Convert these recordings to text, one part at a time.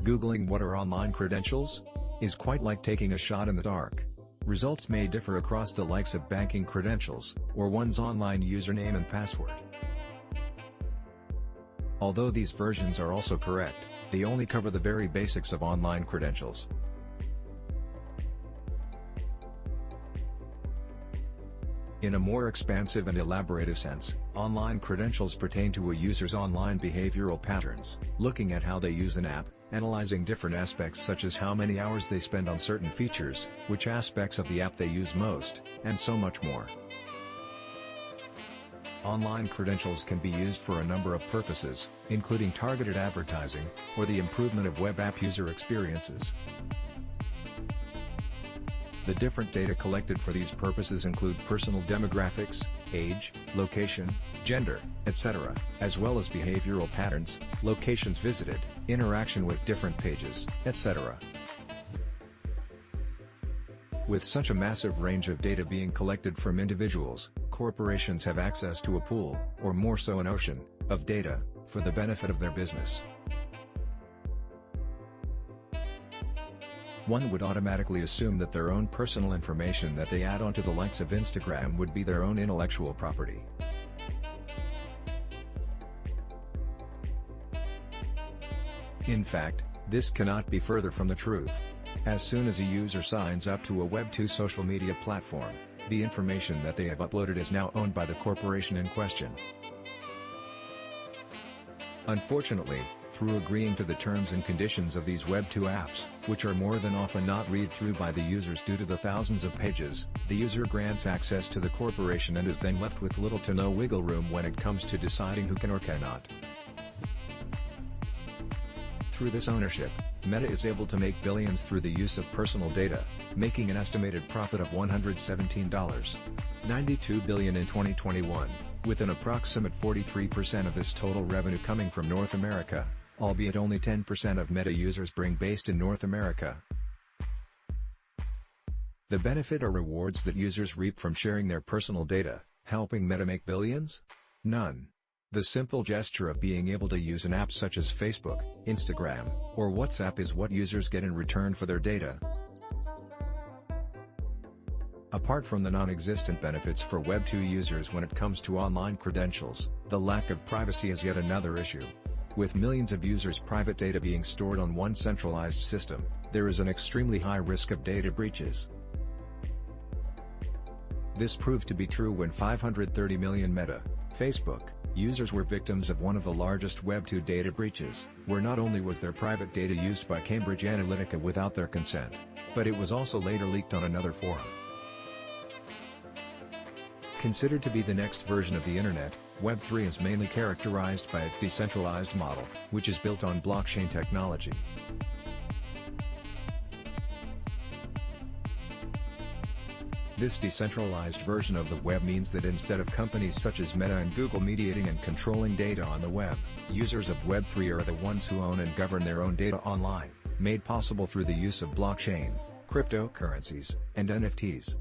Googling what are online credentials? Is quite like taking a shot in the dark. Results may differ across the likes of banking credentials, or one's online username and password. Although these versions are also correct, they only cover the very basics of online credentials. In a more expansive and elaborative sense, online credentials pertain to a user's online behavioral patterns, looking at how they use an app, analyzing different aspects such as how many hours they spend on certain features, which aspects of the app they use most, and so much more. Online credentials can be used for a number of purposes, including targeted advertising, or the improvement of web app user experiences. The different data collected for these purposes include personal demographics, age, location, gender, etc., as well as behavioral patterns, locations visited, interaction with different pages, etc. With such a massive range of data being collected from individuals, corporations have access to a pool, or more so an ocean, of data, for the benefit of their business. One would automatically assume that their own personal information that they add onto the likes of Instagram would be their own intellectual property. In fact, this cannot be further from the truth. As soon as a user signs up to a Web2 social media platform, the information that they have uploaded is now owned by the corporation in question. Unfortunately, through agreeing to the terms and conditions of these Web2 apps, which are more than often not read through by the users due to the thousands of pages, the user grants access to the corporation and is then left with little to no wiggle room when it comes to deciding who can or cannot. Through this ownership, Meta is able to make billions through the use of personal data, making an estimated profit of $117.92 billion in 2021, with an approximate 43% of this total revenue coming from North America, albeit only 10% of Meta users being based in North America. The benefit or rewards that users reap from sharing their personal data, helping Meta make billions? None. The simple gesture of being able to use an app such as Facebook, Instagram, or WhatsApp is what users get in return for their data. Apart from the non-existent benefits for Web2 users when it comes to online credentials, the lack of privacy is yet another issue. With millions of users' private data being stored on one centralized system, there is an extremely high risk of data breaches. This proved to be true when 530 million Meta, Facebook, users were victims of one of the largest Web2 data breaches, where not only was their private data used by Cambridge Analytica without their consent, but it was also later leaked on another forum. Considered to be the next version of the Internet, Web3 is mainly characterized by its decentralized model, which is built on blockchain technology. This decentralized version of the web means that instead of companies such as Meta and Google mediating and controlling data on the web, users of Web3 are the ones who own and govern their own data online, made possible through the use of blockchain, cryptocurrencies, and NFTs.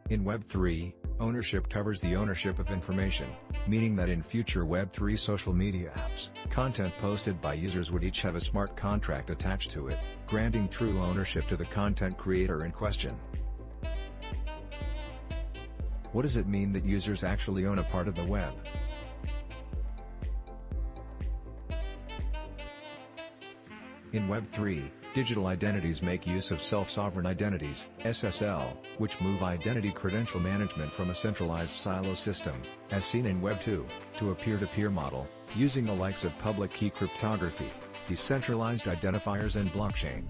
In Web3, ownership covers the ownership of information, meaning that in future Web3 social media apps, content posted by users would each have a smart contract attached to it, granting true ownership to the content creator in question. What does it mean that users actually own a part of the web? In Web3, digital identities make use of self-sovereign identities, SSL, which move identity credential management from a centralized silo system, as seen in Web2, to a peer-to-peer model, using the likes of public key cryptography, decentralized identifiers and blockchain.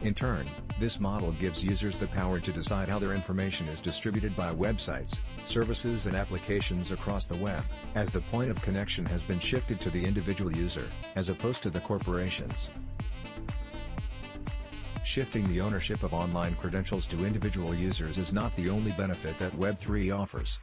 In turn, this model gives users the power to decide how their information is distributed by websites, services and applications across the web, as the point of connection has been shifted to the individual user, as opposed to the corporations. Shifting the ownership of online credentials to individual users is not the only benefit that Web3 offers.